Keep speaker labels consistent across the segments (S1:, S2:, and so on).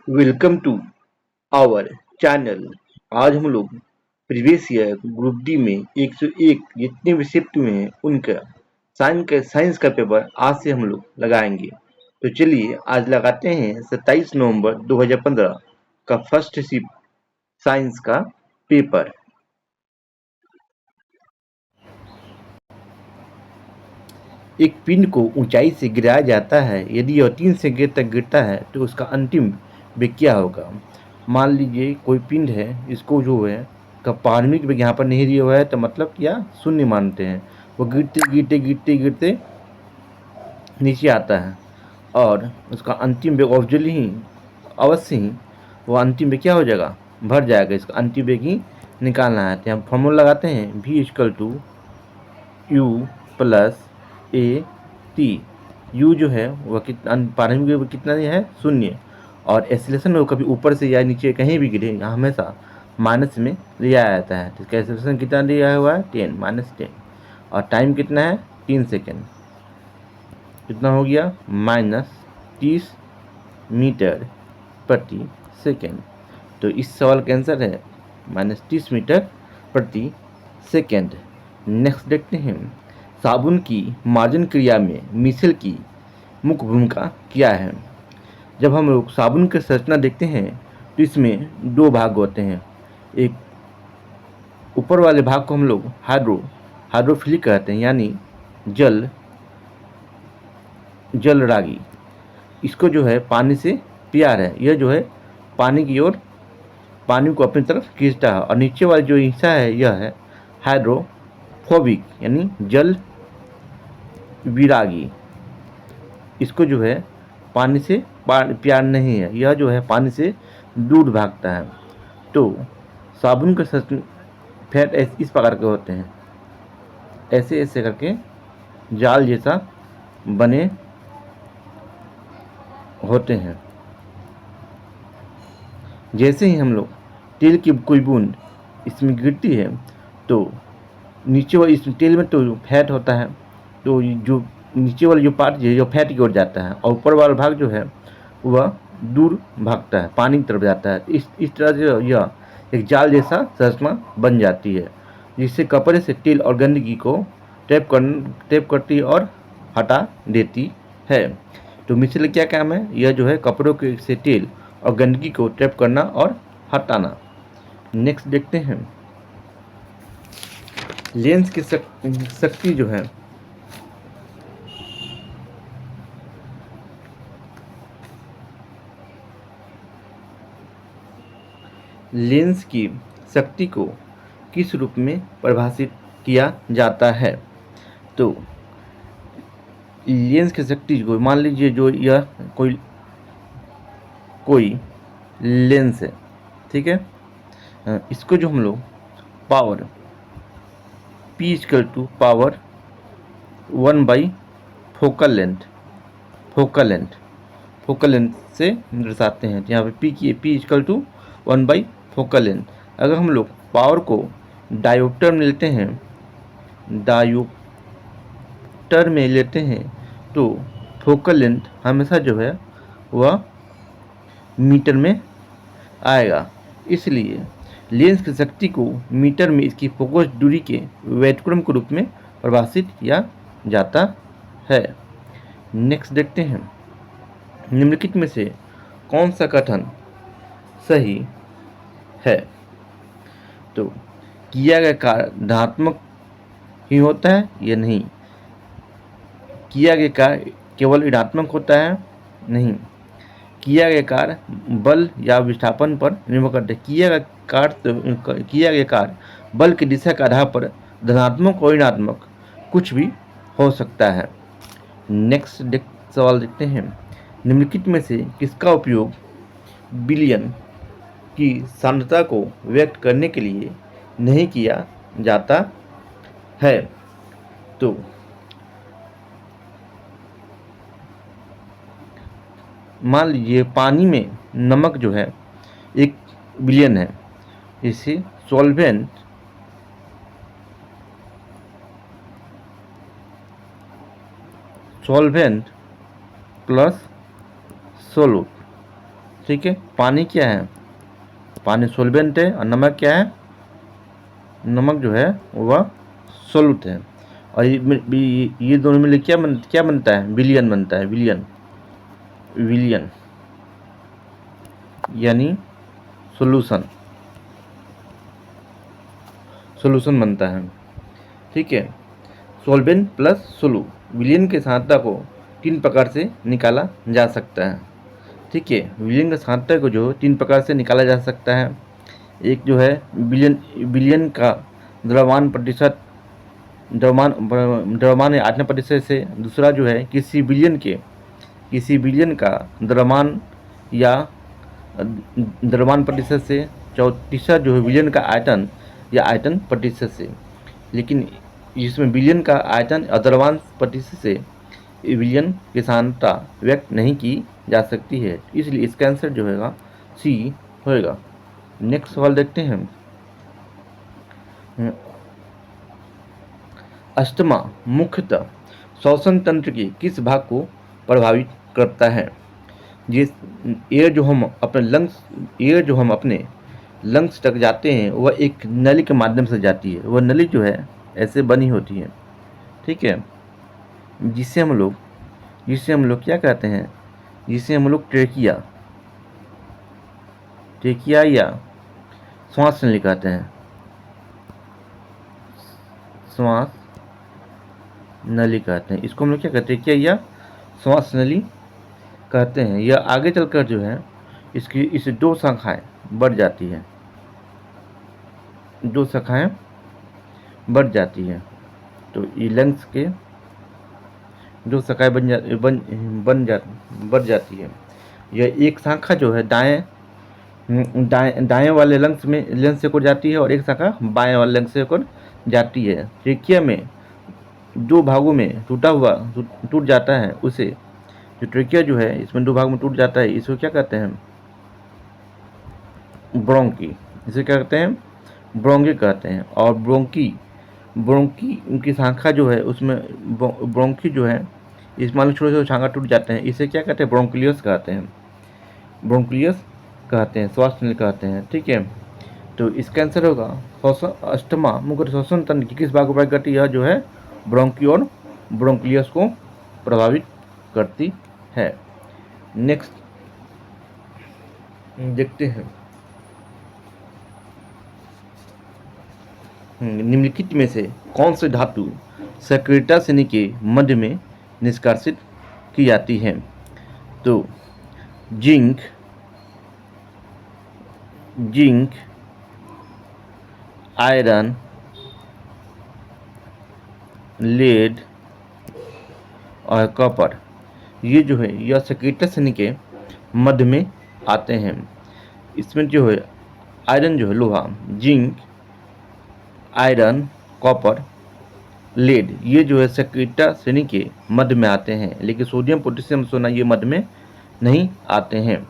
S1: Welcome to our channel. आज हम लोग प्रीवियस ईयर ग्रुप डी में 101 जितने भी शिफ्ट हुए हैं उनका साइंस का पेपर आज से हम लोग लगाएंगे। तो चलिए आज लगाते हैं 27 नवंबर 2015 का फर्स्ट शिफ्ट साइंस का पेपर। एक पिंड को ऊंचाई से गिराया जाता है। यदि यह 3 सेकंड तक गिरता है तो उसका अंतिम वेग क्या होगा। मान लीजिए कोई पिंड है, इसको जो है का प्रारंभिक वेग यहाँ पर नहीं दिया हुआ है, तो मतलब क्या शून्य मानते हैं। वो गिरते गिरते गिरते गिरते नीचे आता है और उसका अंतिम वेग ऑब्वियसली ही अवश्य ही वो अंतिम वेग क्या हो जाएगा, भर जाएगा। इसका अंतिम वेग ही निकालना है। तो हम फॉर्मूला लगाते हैं v equal to u plus a t. U जो है वह कितना प्रारंभिक वेग कितना है, शून्य, और एक्सीलरेशन वो कभी ऊपर से या नीचे कहीं भी गिरे यहाँ हमेशा माइनस में लिया जाता है। तो इसका एक्सीलरेशन कितना दिया हुआ है, 10 -10, और टाइम कितना है 3 सेकेंड। कितना हो गया, -30 मीटर प्रति सेकेंड। तो इस सवाल का आंसर है -30 मीटर प्रति सेकेंड। नेक्स्ट देखते हैं, साबुन की मार्जन क्रिया में मिसेल की मुख्य भूमिका क्या है। जब हम लोग साबुन की संरचना देखते हैं तो इसमें दो भाग होते हैं। एक ऊपर वाले भाग को हम लोग हाइड्रोफिलिक कहते हैं, यानी जल रागी। इसको जो है पानी से प्यार है, यह जो है पानी की ओर पानी को अपनी तरफ खींचता है। और नीचे वाला जो हिस्सा है यह है हाइड्रोफोबिक, यानी जल विरागी। इसको जो है पानी से प्यार नहीं है, यह जो है पानी से दूर भागता है। तो साबुन के फैट इस प्रकार के होते हैं, ऐसे ऐसे करके जाल जैसा बने होते हैं। जैसे ही हम लोग तेल की कोई बूंद इसमें गिरती है तो नीचे वाले इस तेल में तो फैट होता है, तो जो नीचे वाला जो पार्ट है जो फैट की ओर जाता है, और ऊपर वाला भाग जो है वह दूर भागता है, पानी की तरफ जाता है। इस तरह से यह एक जाल जैसा संरचना बन जाती है, जिससे कपड़े से तेल और गंदगी को टैप करती है और हटा देती है। तो मिसल क्या काम है, यह जो है कपड़ों के से तेल और गंदगी को ट्रैप करना और हटाना। नेक्स्ट देखते हैं, लेंस की शक्ति जो है लेंस की शक्ति को किस रूप में परिभाषित किया जाता है। तो लेंस की शक्ति को मान लीजिए जो यह कोई लेंस है, ठीक है। इसको जो हम लोग power P equal to power 1/फोकल लेंथ से दर्शाते हैं। तो यहाँ पे P इक्वल टू 1/फोकल लेंथ। अगर हम लोग पावर को डायोप्टर में लेते हैं तो फोकल लेंथ हमेशा जो है वह मीटर में आएगा। इसलिए लेंस की शक्ति को मीटर में इसकी फोकस दूरी के व्युत्क्रम के रूप में परिभाषित किया जाता है। नेक्स्ट देखते हैं, निम्नलिखित में से कौन सा कथन सही है। तो किया गया कार्य धनात्मक ही होता है या नहीं, किया गया कार्य केवल ऋणात्मक होता है, नहीं, किया गया कार्य बल या विस्थापन पर निर्भर करता है। किया गया कार्य बल की दिशा के आधार पर धनात्मक और ऋणात्मक कुछ भी हो सकता है। नेक्स्ट सवाल देखते हैं, निम्नलिखित में से किसका उपयोग बिलियन की सांद्रता को व्यक्त करने के लिए नहीं किया जाता है। तो मान लीजिए पानी में नमक जो है 1 बिलियन है, इसे सॉल्वेंट प्लस सोलूट ठीक है। पानी क्या है, पानी सोलवेंट है, और नमक क्या है, नमक जो है वह सोलूट है। और ये दोनों मिले क्या बनता है, विलियन बनता है, विलियन, विलियन यानी सोल्यूशन, सोल्यूशन बनता है। ठीक है। सोल्वेंट प्लस सोलू, विलियन की सांद्रता को 3 प्रकार से निकाला जा सकता है। ठीक है। विलियन की सांद्रता को जो 3 प्रकार से निकाला जा सकता है। एक जो है विलियन का द्रव्यमान प्रतिशत, द्रव्यमान 8% से। दूसरा जो है किसी विलियन का द्रव्यमान या द्रव्यमान प्रतिशत से। तीसरा जो है विलियन का आयतन या आयतन प्रतिशत से। लेकिन जिसमें विलियन का आयतन और द्रव्यमान प्रतिशत से विलियन की सांद्रता व्यक्त नहीं की जा सकती है, इसलिए इसका आंसर जो होगा सी होएगा। नेक्स्ट सवाल देखते हैं। अस्थमा मुख्यतः श्वसन तंत्र के किस भाग को प्रभावित करता है। जिस एयर जो हम अपने लंग्स तक जाते हैं वह एक नली के माध्यम से जाती है। वह नली जो है ऐसे बनी होती है। ठीक है। जिसे हम लोग क्या कहते हैं, जिसे हम लोग ट्रेकिया या श्वास नली कहते हैं, श्वास नली कहते हैं। इसको हम लोग क्या कहते हैं, क्या या श्वास नली कहते हैं। यह आगे चलकर जो है इसे 2 शाखाएं बढ़ जाती है, 2 शाखाएं बढ़ जाती है। तो ये लंग्स के 2 शाखाएं बढ़ जाती है। यह एक शाखा जो है दाएं वाले लंग्स से होकर जाती है, और एक शाखा बाएं वाले लंग्स से होकर जाती है। ट्रेकिया में 2 भागों में टूट जाता है, उसे जो ट्रेकिया जो है इसमें 2 भाग में टूट जाता है, इसको क्या कहते हैं, ब्रोंकी। इसे क्या कहते हैं, ब्रोंकी कहते हैं। और ब्रोंकी उनकी शाखा जो है उसमें ब्रोंकी जो है इसमें छोटे छोटे शाखा टूट जाते हैं, इसे क्या कहते हैं, ब्रोंक्लियस कहते हैं, ब्रोंक्लियस कहते हैं, श्वास नली कहते हैं। ठीक है। तो इसका आंसर होगा अस्थमा मुख्य श्वसन तंत्र की किस भाग को प्रभावित करती है, जो है ब्रोंकी और ब्रोंक्लियस को प्रभावित करती है। नेक्स्ट देखते हैं। निम्नलिखित में से कौन सी धातु सक्रियता श्रेणी के मध्य में निष्कासित की जाती है। तो जिंक, आयरन, लेड और कॉपर, ये जो है यह सक्रियता श्रेणी के मध्य में आते हैं। इसमें जो है आयरन जो है लोहा, जिंक, आयरन, कॉपर, लेड, ये जो है सक्रियता श्रेणी के मध्य में आते हैं। लेकिन सोडियम, पोटेशियम, सोना ये मध्य में नहीं आते हैं।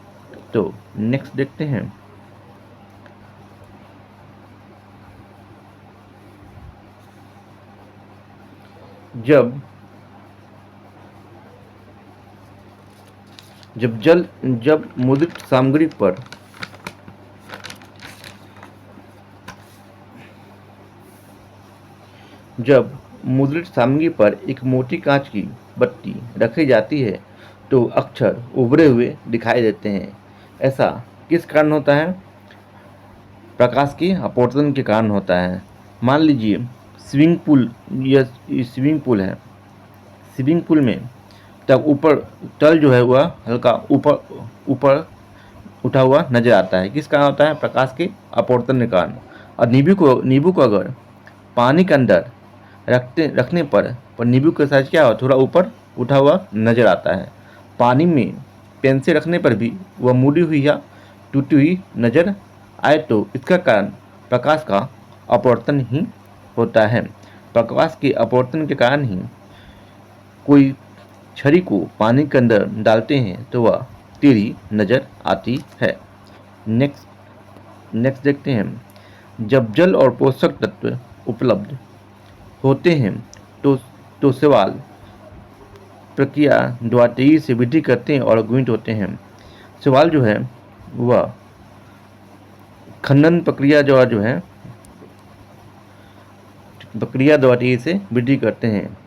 S1: तो नेक्स्ट देखते हैं। जब मुद्रित सामग्री पर एक मोटी कांच की बत्ती रखी जाती है तो अक्षर उभरे हुए दिखाई देते हैं। ऐसा किस कारण होता है, प्रकाश के अपवर्तन के कारण होता है। मान लीजिए स्विमिंग पूल है। स्विमिंग पूल में तब ऊपर तल जो है वह हल्का ऊपर उठा हुआ नजर आता है। किस कारण होता है, प्रकाश के अपवर्तन के कारण। और नींबू को अगर पानी के अंदर रखने पर नींबू का साइज क्या हो, थोड़ा ऊपर उठा हुआ नजर आता है। पानी में पेन से रखने पर भी वह मुड़ी हुई या टूटी हुई नजर आए तो इसका कारण प्रकाश का अपवर्तन ही होता है। प्रकाश के अपवर्तन के कारण ही कोई छड़ी को पानी के अंदर डालते हैं तो वह टेढ़ी नजर आती है। नेक्स्ट देखते हैं। जब जल और पोषक तत्व उपलब्ध होते हैं तो शैवाल प्रक्रिया द्वारा तेजी से वृद्धि करते हैं और गुणित होते हैं। शैवाल जो है व खनन प्रक्रिया जो है प्रक्रिया द्वारा इसे वृद्धि करते हैं।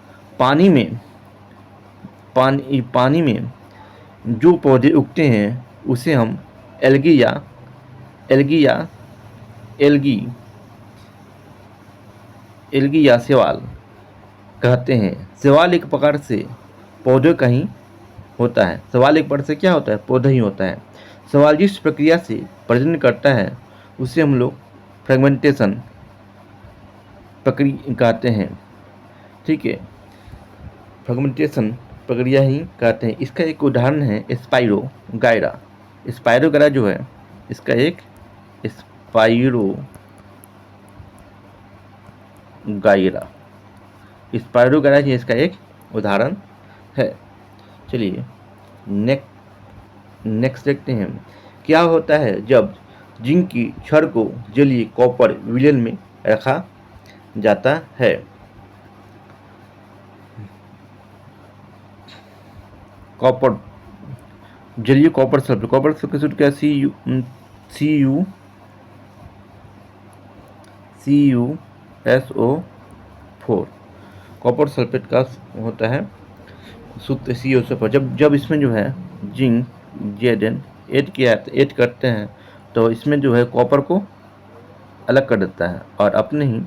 S1: पानी में जो पौधे उगते हैं उसे हम एल्गी या एल्गी या एल्गी एल्गी या शैवाल कहते हैं। शैवाल एक प्रकार से पौधे का ही होता है। शैवाल एक प्रकार से क्या होता है? पौधा ही होता है। शैवाल जिस प्रक्रिया से प्रजनन करता है उसे हम लोग फ्रेगमेंटेशन प्रक्रिया कहते हैं। ठीक है, फ्रेगमेंटेशन प्रक्रिया ही कहते हैं। इसका एक उदाहरण है स्पाइरो गायरा। स्पाइरो गायरा जो है इसका एक स्पाइरो गायरा स्पाइरो गायरा ही इसका एक उदाहरण है। चलिए नेक्स्ट देखते हैं। क्या होता है जब जिंक की छड़ को जलीय कॉपर विलयन में रखा जाता है? कॉपर जलीय कॉपर सल्फेट क्या CuSO4 कॉपर सल्फेट का होता है शुद्ध CuSO4। जब इसमें जो है जिंक Zn ऐड करते हैं तो इसमें जो है कॉपर को अलग कर देता है और अपने ही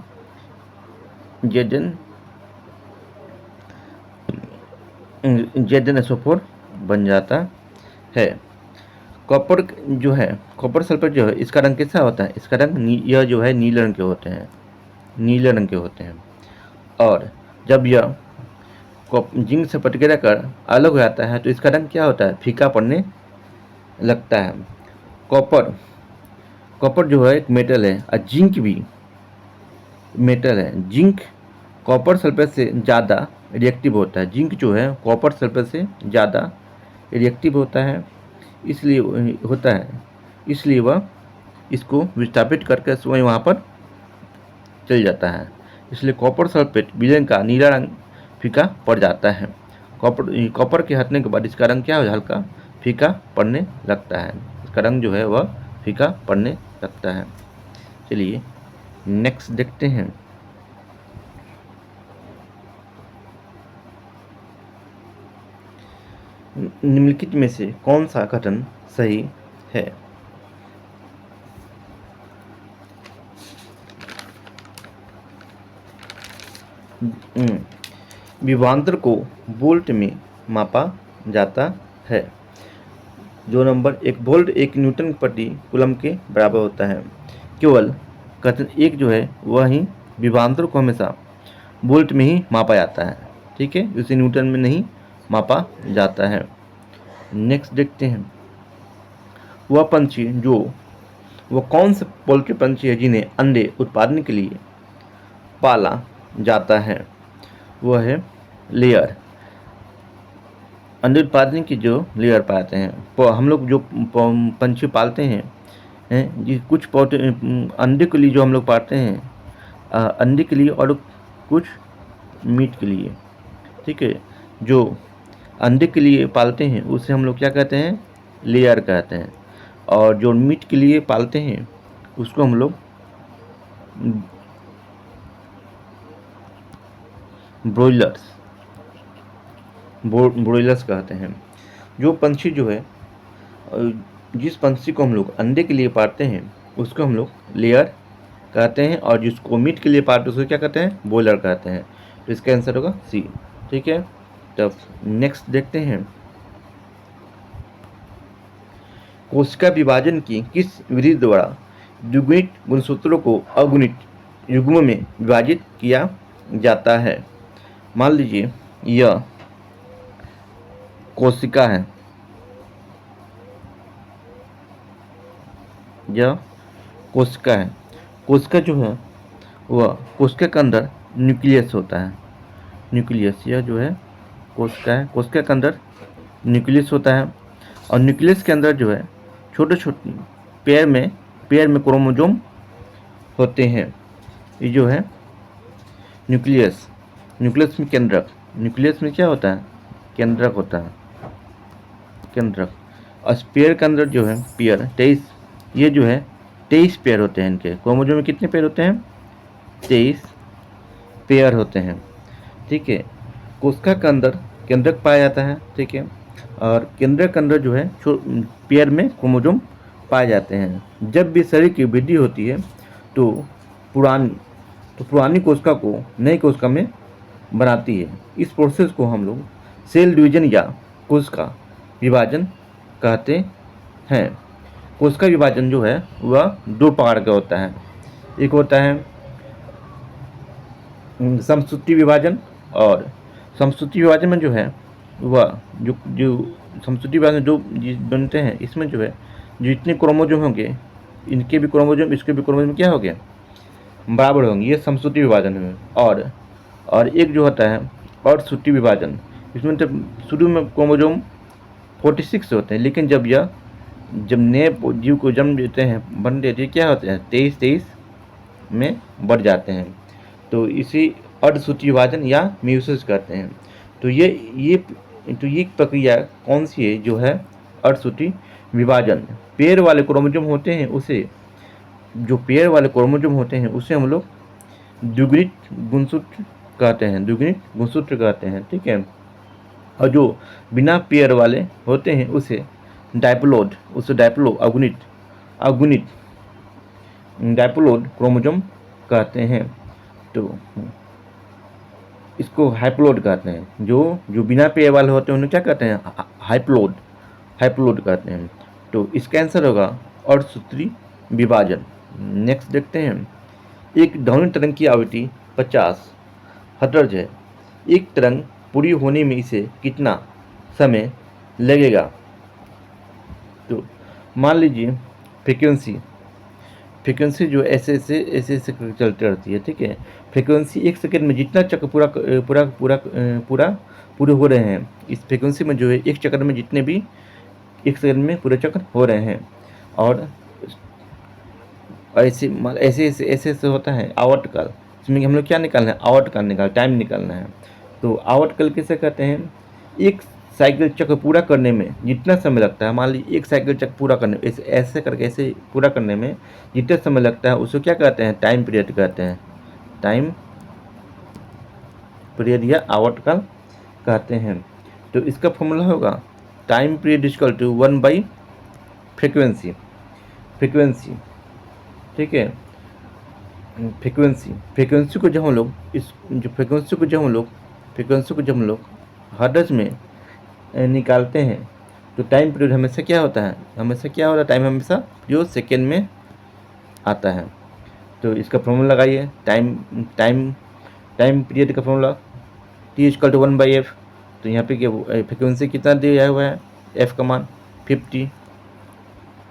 S1: ZnSO4 बन जाता है। कॉपर जो है कॉपर सल्फेट जो है इसका रंग कैसा होता है? इसका रंग यह जो है नीले रंग के होते हैं। और जब यह जिंक से पटकेरा कर अलग हो जाता है तो इसका रंग क्या होता है? फीका पड़ने लगता है। कॉपर जो है एक मेटल है और जिंक भी मेटल है। जिंक कॉपर सल्फेट से ज़्यादा रिएक्टिव होता है। जिंक जो है कॉपर सल्फेट से ज़्यादा रिएक्टिव होता है, इसलिए वह इसको विस्थापित करके स्वयं वहाँ पर चल जाता है। इसलिए कॉपर सल्फेट विलयन का नीला रंग फीका पड़ जाता है। कॉपर के हटने के बाद इसका रंग क्या हो जाता है? हल्का फीका पड़ने लगता है। इसका रंग जो है वह फीका पड़ने लगता है। चलिए नेक्स्ट देखते हैं। निम्नलिखित में से कौन सा कथन सही है? विभवांतर को वोल्ट में मापा जाता है। जो नंबर 1 वोल्ट 1 न्यूटन प्रति कूलम के बराबर होता है। केवल कथन 1 जो है वह ही विभवांतर को हमेशा वोल्ट में ही मापा जाता है। ठीक है, उसे न्यूटन में नहीं मापा जाता है। नेक्स्ट देखते हैं। वह कौन से पोल्ट्री पंछी है जिन्हें अंडे उत्पादन के लिए पाला जाता है? वह है लेयर। अंडे उत्पादन की जो लेयर पाते हैं हम लोग जो पंछी पालते हैं कुछ अंडे के लिए जो हम लोग पालते हैं अंडे के लिए और कुछ मीट के लिए। ठीक है, जो अंडे के लिए पालते हैं उसे हम लोग क्या कहते हैं? लेयर कहते हैं। और जो मीट के लिए पालते हैं उसको हम लोग ब्रोइलर्स कहते हैं। जो पंछी जो है जिस पंछी को हम लोग अंडे के लिए पालते हैं उसको हम लोग लेयर कहते हैं और जिसको मीट के लिए पालते हैं उसको क्या कहते हैं? बॉयलर कहते हैं। तो इसका आंसर होगा सी। ठीक है, तब नेक्स्ट देखते हैं। कोशिका विभाजन की किस विधि द्वारा द्विगुणित गुणसूत्रों को अगुणित युग्म में विभाजित किया जाता है? मान लीजिए यह कोशिका है, कोशिका जो है वह कोशिका के अंदर न्यूक्लियस होता है। यह जो है कोशिका के अंदर न्यूक्लियस होता है और न्यूक्लियस के अंदर जो है छोटे छोटे पेयर में क्रोमोसोम होते हैं। ये जो है न्यूक्लियस में केंद्रक। न्यूक्लियस में क्या होता है? केंद्रक होता है। और पेयर के अंदर जो है पेयर 23, ये जो है 23 पेयर होते हैं। इनके क्रोमोसोम में कितने पेयर होते हैं? 23 पेयर होते हैं। ठीक है। कोशिका के अंदर केंद्रक पाया जाता है। ठीक है। और केंद्रक के अंदर जो है पेयर में क्रोमोसोम पाए जाते हैं। जब भी शरीर की वृद्धि होती है तो पुरानी पुरानी कोशिका को नई कोशिका में बनाती है। इस प्रोसेस को हम लोग सेल डिवीजन या कोशिका विभाजन कहते हैं। कोशिका विभाजन जो है वह दो प्रकार का होता है। एक होता है समसूत्री विभाजन, और समसूत्री विभाजन में जो है वह जो जो समसूत्री विभाजन जो बनते हैं, इसमें जो है जो इतने क्रोमोसोम होंगे, इनके भी क्रोमोसोम इसके भी क्रोमोसोम क्या हो गया, बराबर होंगे। ये समसूत्री विभाजन में। और एक जो होता है अर्धसूत्री विभाजन, इसमें तो शुरू में क्रोमोसोम 46 होते हैं, लेकिन जब नए जीव को जन्म देते हैं, बन देते हैं, क्या होते हैं 23 में बढ़ जाते हैं। तो इसी अर्धसूत्री विभाजन या म्यूसिस कहते हैं। तो ये प्रक्रिया कौन सी है जो है अर्धसूत्री विभाजन। पेड़ वाले क्रोमोसोम होते हैं उसे जो पेड़ वाले क्रोमोसोम होते हैं उसे हम लोग द्विगुणित गुणसूत्र कहते हैं, द्विगुणित गुणसूत्र कहते हैं। ठीक है। और जो बिना पेयर वाले होते हैं उसे अगुणित अगुणित डायप्लोड क्रोमोसोम कहते हैं। तो इसको हाइप्लोड कहते हैं। जो बिना पेयर वाले होते हैं उन्हें क्या कहते हैं, हाइप्लोड कहते हैं। तो इसका आंसर होगा अर्धसूत्री विभाजन। नेक्स्ट देखते हैं। एक ध्वनि तरंग की आवृत्ति 50 हर्ट्ज है। एक तरंग पूरी होने में इसे कितना समय लगेगा? तो मान लीजिए फ्रीक्वेंसी जो ऐसे चलती रहती है। ठीक है। फ्रीक्वेंसी एक सेकंड में जितना चक्र पूरे हो रहे हैं, इस फ्रीक्वेंसी में जो है एक चक्र में जितने भी एक सेकंड में पूरे चक्र हो रहे हैं। और ऐसे होता है आवर्त काल। इसमें हम लोग क्या निकालना है, आवर्त काल टाइम निकालना है। तो आवर्त काल किसे कहते हैं? एक साइकिल चक्र पूरा करने में जितना समय लगता है, मान लीजिए एक साइकिल चक्र पूरा करने ऐसे करके ऐसे पूरा करने में जितना समय लगता है उसको क्या कहते हैं, टाइम पीरियड कहते हैं। टाइम पीरियड या आवर्त काल कहते हैं। तो इसका फॉर्मूला होगा time period equal to 1 frequency. ठीक है। फ्रीक्वेंसी को जब हम लोग हर्ट्ज में निकालते हैं तो टाइम पीरियड हमेशा क्या होता है, टाइम हमेशा जो सेकेंड में आता है। तो इसका फॉर्मूला लगाइए, टाइम पीरियड का formula T equal to 1/f। तो यहाँ पे क्या फ्रीक्वेंसी कितना दिया हुआ है, f का मान 50।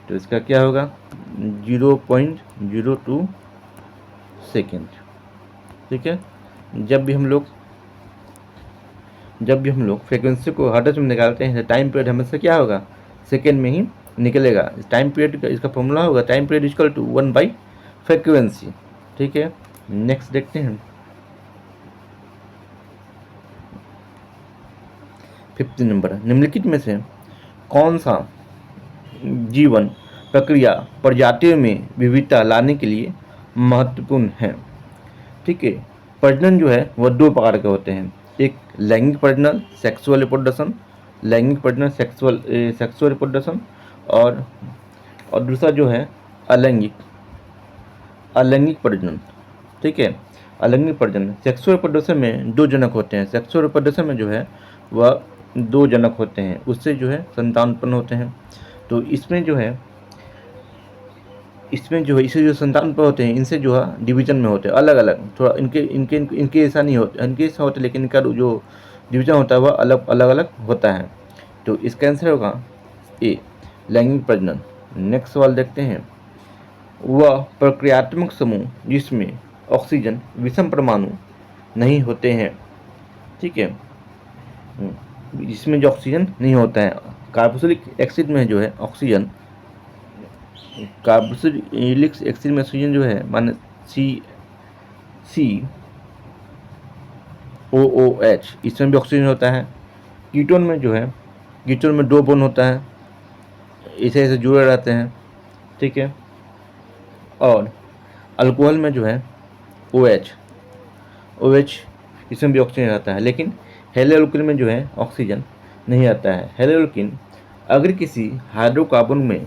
S1: तो इसका क्या होगा 0.02 सेकेंड। ठीक है। जब भी हम लोग फ्रीक्वेंसी को हर्ट्ज में निकालते हैं तो टाइम पीरियड हमेशा क्या होगा, सेकेंड में ही निकलेगा। टाइम पीरियड का इसका फॉर्मूला होगा टाइम पीरियड इक्वल टू 1/फ्रीक्वेंसी। ठीक है। नेक्स्ट देखते हैं 15 नंबर। निम्नलिखित में से कौन सा जीवन प्रक्रिया प्रजातियों में विविधता लाने के लिए महत्वपूर्ण है? ठीक है। प्रजनन जो है वह दो प्रकार के होते हैं। एक लैंगिक प्रजनन सेक्सुअल रिप्रोडक्शन, और दूसरा जो है अलैंगिक प्रजनन। ठीक है। अलैंगिक प्रजनन सेक्सुअल रिप्रोडक्शन में दो जनक होते हैं। सेक्सुअल रिप्रोडक्शन में जो है वह दो जनक होते हैं, उससे जो है संतान उत्पन्न होते हैं। तो इसमें जो है इससे जो संतान उत्पन्न होते हैं इनसे जो है डिवीजन में होते हैं अलग अलग। थोड़ा इनके ऐसा नहीं होता, इनके ऐसा होता है, लेकिन इनका जो डिवीजन होता है वह अलग अलग होता है। तो इसका आंसर होगा ए लैंगिक प्रजनन। नेक्स्ट सवाल देखते हैं। वह प्रक्रियात्मक समूह जिसमें ऑक्सीजन विषम परमाणु नहीं होते हैं। ठीक है। जिसमें जो ऑक्सीजन नहीं होता है, कार्बोक्सिलिक एसिड में जो है ऑक्सीजन, कार्बोक्सिलिक एसिड में ऑक्सीजन जो है मान COOH, इसमें भी ऑक्सीजन होता है। कीटोन में जो है कीटोन में दो बॉन्ड होता है, ऐसे ऐसे जुड़े रहते हैं, ठीक है। और अल्कोहल में जो है OH, इसमें भी ऑक्सीजन रहता है, लेकिन हेलोल्किन में जो है ऑक्सीजन नहीं आता है। हेलोल्किन अगर किसी हाइड्रोकार्बन में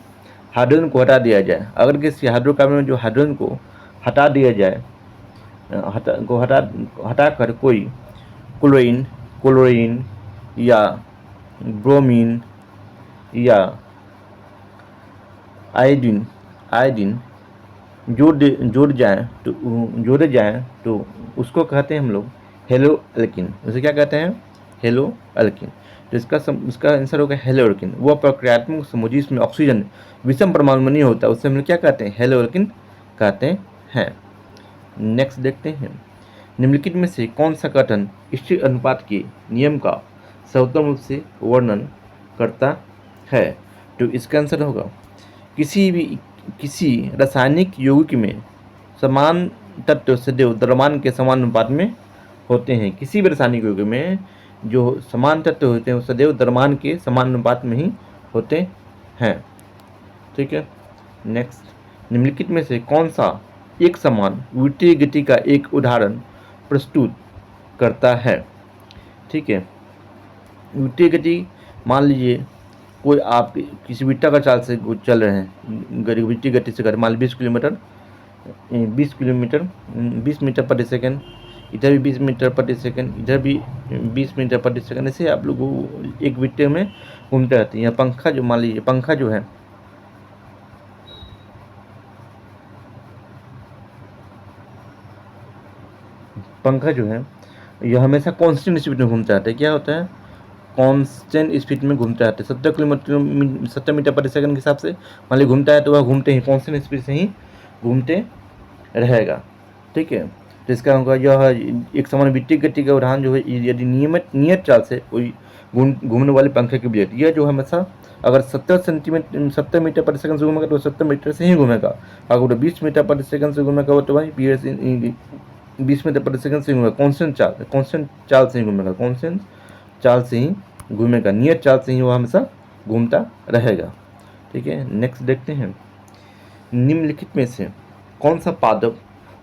S1: हाइड्रोजन को हटा दिया जाए, अगर किसी हाइड्रोकार्बन में जो हाइड्रोजन को हटा दिया जाए, हटाकर कोई क्लोरीन क्लोरीन या ब्रोमीन या आयोडीन आयोडीन जोड़े जाएं तो उसको कहते हैं हम लोग हेलो अल्किन। उसे क्या कहते हैं? Hello alkene. तो इसका आंसर होगा हेलो अल्किन। वह प्रक्रियात्मक समूह जिसमें ऑक्सीजन विषम परमाणु में नहीं होता, उससे हम लोग क्या कहते हैं? हेलो अल्किन कहते हैं। नेक्स्ट देखते हैं, निम्नलिखित में से कौन सा कथन स्थिर अनुपात के नियम का सर्वोत्तम रूप से वर्णन करता है? तो इसका आंसर होगा किसी रासायनिक यौगिक में समान तत्व सदैव द्रव्यमान के समान अनुपात में होते हैं। किसी भी रासायनिक यौगिक में जो समान तत्व होते हैं वो सदैव द्रव्यमान के समान अनुपात में ही होते हैं, ठीक है। नेक्स्ट, निम्नलिखित में से कौन सा एक समान विट्रीय गति का एक उदाहरण प्रस्तुत करता है? ठीक है, विट्रीय गति, मान लीजिए कोई आप किसी विट्टा का चाल से चल रहे हैं, विट्रीय गति से मान लीजिए 20 मीटर प्रति सेकंड, इधर भी 20 मीटर प्रति सेकंड, इधर भी 20 मीटर प्रति सेकंड, ऐसे आप लोग एक विट्टे में घूमते रहते हैं। या पंखा जो, मान लीजिए पंखा जो है यह हमेशा कांस्टेंट स्पीड में घूमते रहते हैं। क्या होता है? कांस्टेंट स्पीड में घूमते रहते हैं। 70 मीटर प्रति सेकंड के हिसाब से मान लीजिए घूमता है, तो वह घूमते ही कांस्टेंट स्पीड से ही घूमते रहेगा, ठीक है। तो इसका होगा यह एक समान विट्रीय गति का उदाहरण जो है, यदि नियत चाल से कोई घूमने वाले पंखे की ब्लेड, यह जो हमेशा अगर 70 मीटर प्रति सेकंड से घूमेगा तो 70 मीटर से ही घूमेगा। अगर 20 मीटर प्रति सेकंड से घूमेगा तो भाई 20 मीटर प्रति सेकंड से घूमेगा। कांस्टेंट चाल से ही घूमेगा, कांस्टेंट चाल से ही घूमेगा, नियत चाल से ही वो हमेशा घूमता रहेगा, ठीक है। नेक्स्ट देखते हैं, निम्नलिखित में से कौन सा पादप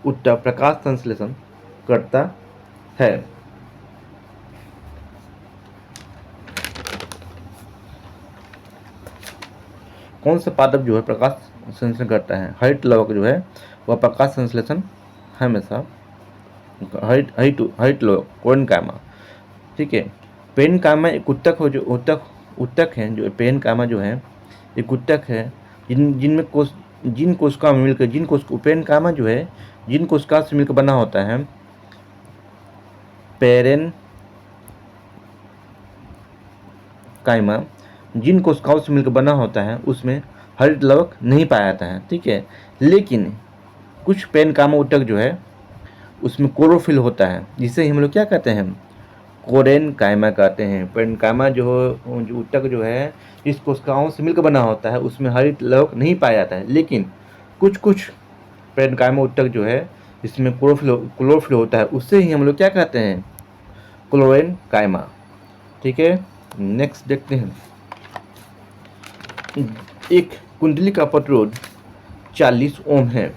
S1: उत्तर प्रकाश संश्लेषण करता है? कौन सा पादप जो है प्रकाश संश्लेषण करता है? हरित लवक जो है वह प्रकाश संश्लेषण हमेशा हरित लवक पेरेनकाइमा, ठीक है। पेरेनकाइमा एक उत्तक हो, जो उत्तक है, जो पेरेनकाइमा जो है एक उत्तक है जिन कोशिका में मिलकर पेरेनकाइमा जो है जिन कोशिका से मिलकर बना होता है। पेरेनकाइमा जिन कोशिकाओं से मिलकर बना होता है उसमें हरित लवक नहीं पाया जाता है, ठीक है। लेकिन कुछ पेरेनकाइमा उत्तक जो है उसमें क्लोरोफिल होता है, जिसे हम लोग क्या कहते हैं? पेरेनकाइमा कहते हैं। पेरेनकाइमा जो उत्तक जो है इस कोशिकाओं से मिलकर बना होता है उसमें हरित लवक नहीं पाया जाता है, लेकिन कुछ पेरेनकाइमा उत्तक जो है इसमें क्लोरोफिल होता है, उससे ही हम लोग क्या कहते हैं? पेरेनकाइमा, ठीक है। नेक्स्ट देखते हैं, एक कुंडली का प्रतिरोध 40 ओम है,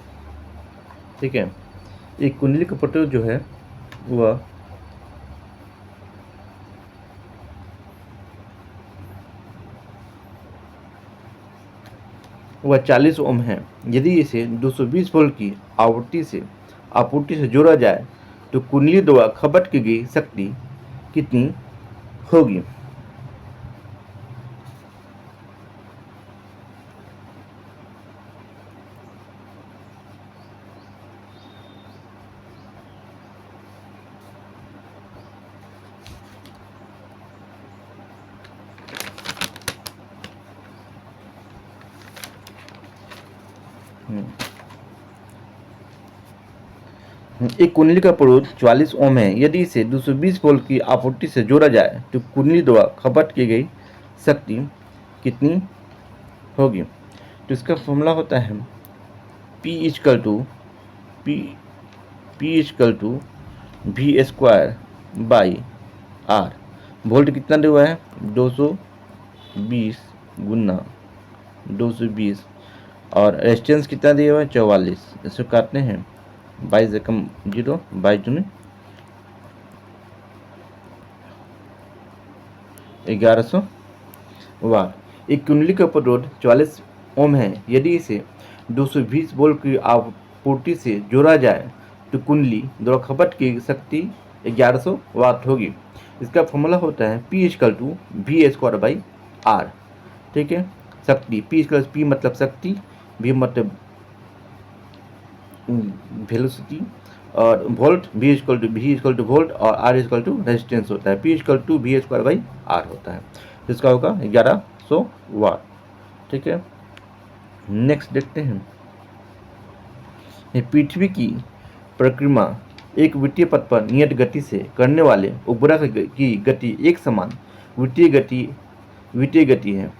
S1: ठीक है। एक कुंडली का प्रतिरोध जो है वह 40 ओम है। यदि इसे 220 वोल्ट की आपूर्ति से जोड़ा जाए तो कुंडली द्वारा खपत की गई शक्ति कितनी होगी? एक कुंडली का प्रतिरोध 44 ओम है। यदि इसे 220 वोल्ट की आपूर्ति से जोड़ा जाए तो कुंडली द्वारा खपत की गई शक्ति कितनी होगी? तो इसका फॉर्मूला होता है P = V² by R। Volt कितना दिया हुआ है? 220 गुना 220 और रेजिस्टेंस कितना दिया हुआ है 44। इसको काटते हैं 22 एकम 0 22 दूनी 1100 वाट। एक कुंडली का प्रतिरोध 44 ओम है। यदि इसे 220 वोल्ट की आपूर्ति से जोड़ा जाए तो कुंडली द्वारा खपत की शक्ति 1100 वाट होगी। इसका फॉर्मूला होता है P = V² R। ठीक है, शक्ति P मतलब शक्ति, V मतलब वेलोसिटी और वोल्ट V वोल्ट और R रेजिस्टेंस होता है। P = V² R होता है। इसका होगा 1100 वाट। ठीक है, नेक्स्ट देखते हैं। पृथ्वी की परिक्रमा एक वृत्तीय पथ पर नियत गति से करने वाले उपग्रह की गति एक समान वित्तीय गति है।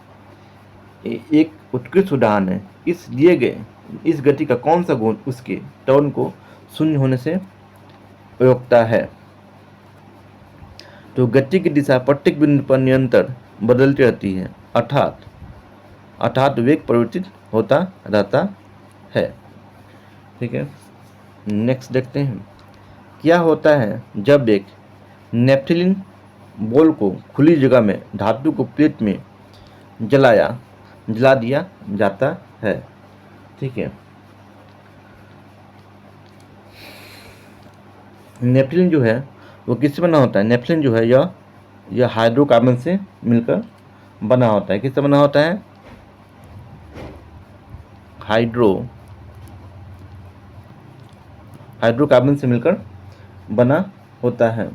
S1: एक उत्कृष्ट उदाहरण है। इस दिए गए इस गति का कौन सा गुण उसके त्वरण को शून्य होने से रोकता है? तो गति की दिशा प्रत्येक बिंदु पर निरंतर बदलती रहती है, अर्थात वेग परिवर्तित होता रहता है। ठीक है, नेक्स्ट देखते हैं। क्या होता है जब एक नेफ्थलीन बॉल को खुली जगह में धातु को प्लेट में जला दिया जाता है? ठीक है, नेफ्थलीन जो है वो किससे बना होता है? नेफ्थलीन जो है यह हाइड्रोकार्बन से मिलकर बना होता है। किससे बना होता है? हाइड्रोकार्बन से मिलकर बना होता है।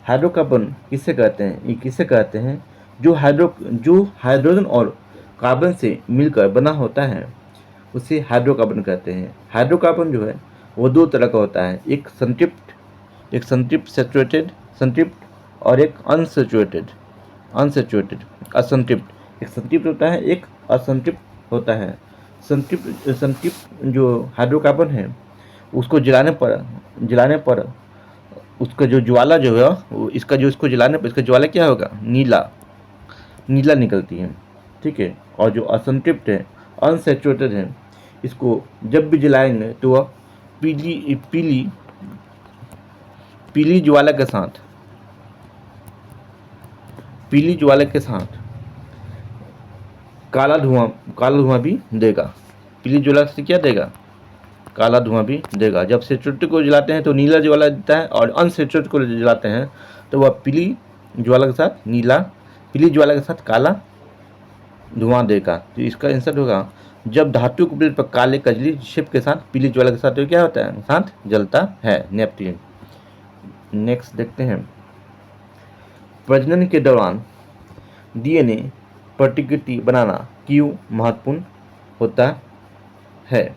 S1: हाइड्रोकार्बन किससे कहते हैं? ये किससे कहते हैं? जो हाइड्रोजन और कार्बन से मिलकर बना होता है उसे हाइड्रोकार्बन कहते हैं। हाइड्रोकार्बन जो है वो दो तरह का होता है, एक संतृप्त संतृप्त और एक असंतृप्त। एक संतृप्त होता है, एक असंतृप्त होता है। संतृप्त जो हाइड्रोकार्बन है उसको जलाने पर उसका जो ज्वाला जो है इसको जलाने पर इसका ज्वाला क्या होगा? नीला निकलती है। ठीक है, और जो असंतृप्त है, अनसैचुरेटेड है, इसको जब भी जलाएंगे तो वह पीली ज्वाला के साथ काला धुआं भी देगा। पीली ज्वाला से क्या देगा? काला धुआं भी देगा। जब सैचुरेटेड को जलाते हैं तो नीला ज्वाला देता है और अनसैचुरेटेड को जलाते हैं तो वह पीली ज्वाला के साथ काला धुआं देगा। तो इसका आंसर होगा जब धातु के प्लेट पर काले कजली शिप के साथ पीली ज्वाला के साथ तो क्या होता है? साथ जलता है नेफ्थलीन। नेक्स्ट देखते हैं। प्रजनन के दौरान डीएनए प्रतिकृति बनाना क्यों महत्वपूर्ण होता है?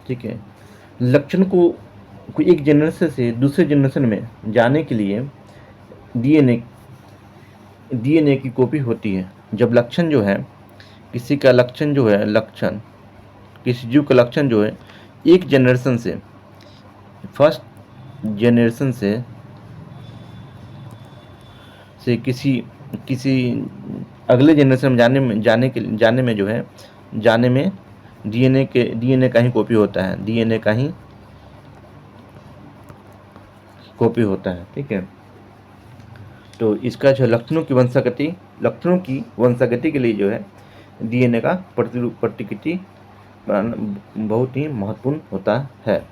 S1: ठीक है, लक्षण को एक जनरेशन से दूसरे जनरेशन में जाने के लिए डीएनए की कॉपी होती है। जब लक्षण जो है किसी जीव का लक्षण जो है एक जनरेशन से फर्स्ट जनरेशन से किसी अगले जनरेशन में जाने में डीएनए का ही कॉपी होता है। ठीक है, तो इसका जो लक्षणों की वंशागति के लिए जो है डीएनए का प्रतिकृति बहुत ही महत्वपूर्ण होता है।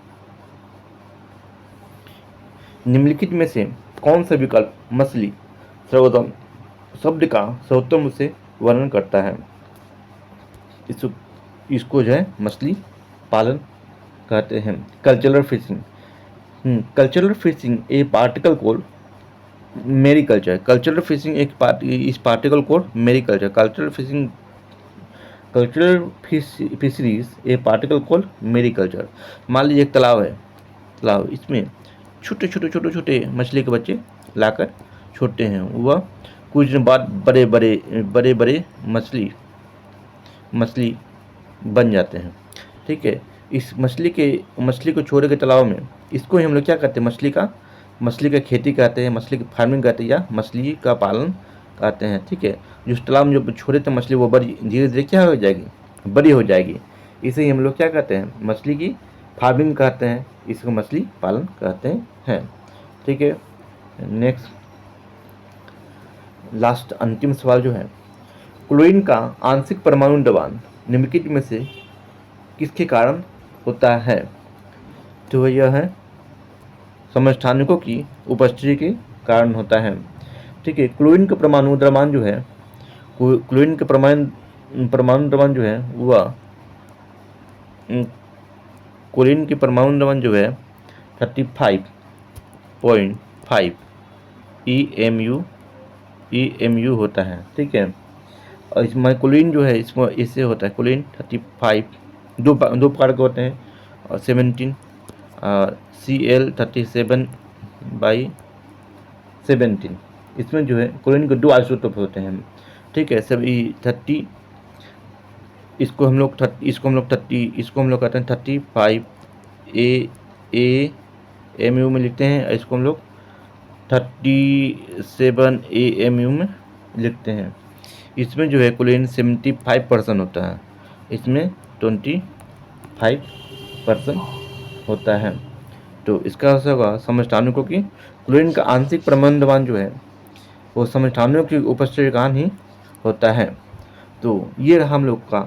S1: निम्नलिखित में से कौन सा विकल्प मछली सर्वोत्तम शब्द का सर्वोत्तम से वर्णन करता है? इसको जो है मछली पालन कहते हैं। Cultural fishing a particle code mariculture. Cultural fishing इस particle code mariculture. Cultural fisheries a particle code mariculture. मान लीजिए एक तालाब है, इसमें छोटे मछली के बच्चे लाकर छोड़ते हैं। वह कुछ दिन बाद बड़े मछली बन जाते हैं। ठीक है, इस मछली को छोड़ के तालाब में इसको हम लोग क्या करते हैं? मछली का खेती कहते हैं, मछली की फार्मिंग कहते हैं या मछली का पालन कहते हैं, ठीक है। जो तालाब में जो छोड़े थे मछली वो बड़ी धीरे धीरे क्या हो जाएगी, बड़ी हो जाएगी। इसे ही हम लोग क्या कहते हैं, मछली की फार्मिंग कहते हैं, इसको मछली पालन कहते हैं, ठीक है। नेक्स्ट लास्ट अंतिम सवाल जो है, क्लोरीन का आंशिक परमाणु दबान निम्नलिखित में से किसके कारण होता है? तो यह है समस्थानिकों की उपस्थिति के कारण होता है, ठीक है। क्लोरीन का परमाणु द्रव्यमान जो है, क्लोरीन का परमाणु द्रव्यमान जो है वह क्लोरीन के परमाणु द्रव्यमान जो है 35.5 EMU होता है, ठीक है। और इसमें क्लोरीन जो है इसमें इससे होता है, क्लोरीन 35 दो प्रकार के होते हैं, और 17 Cl37/17। इसमें जो है क्लोरीन के 2 आइसोटोप होते हैं, ठीक है। सभी 30, इसको हम लोग कहते हैं 35 AMU में लिखते हैं, इसको हम लोग 37 AMU में लिखते हैं। इसमें जो है क्लोरीन 75% होता है, इसमें 25% होता है। तो इसका अर्थ होगा समस्थानिकों की क्लोरीन का आंशिक परमाणु द्रव्यमान जो है वो समस्थानिकों की उपस्थिति के कारण ही होता है। तो ये रहा हम लोग का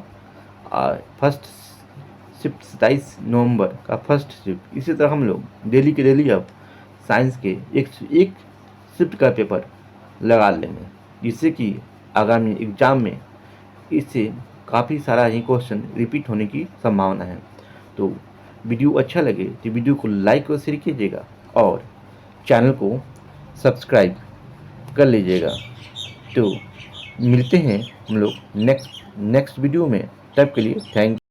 S1: फर्स्ट शिफ्ट 27 नवंबर का फर्स्ट शिफ्ट। इसी तरह हम लोग डेली के डेली अब साइंस के एक शिफ्ट का पेपर लगा लेंगे, जिससे कि आगामी एग्जाम में इससे काफ़ी सारा ही क्वेश्चन रिपीट होने की संभावना है। तो वीडियो अच्छा लगे तो वीडियो को लाइक और शेयर कीजिएगा और चैनल को सब्सक्राइब कर लीजिएगा। तो मिलते हैं हम लोग नेक्स्ट वीडियो में, तब के लिए थैंक यू।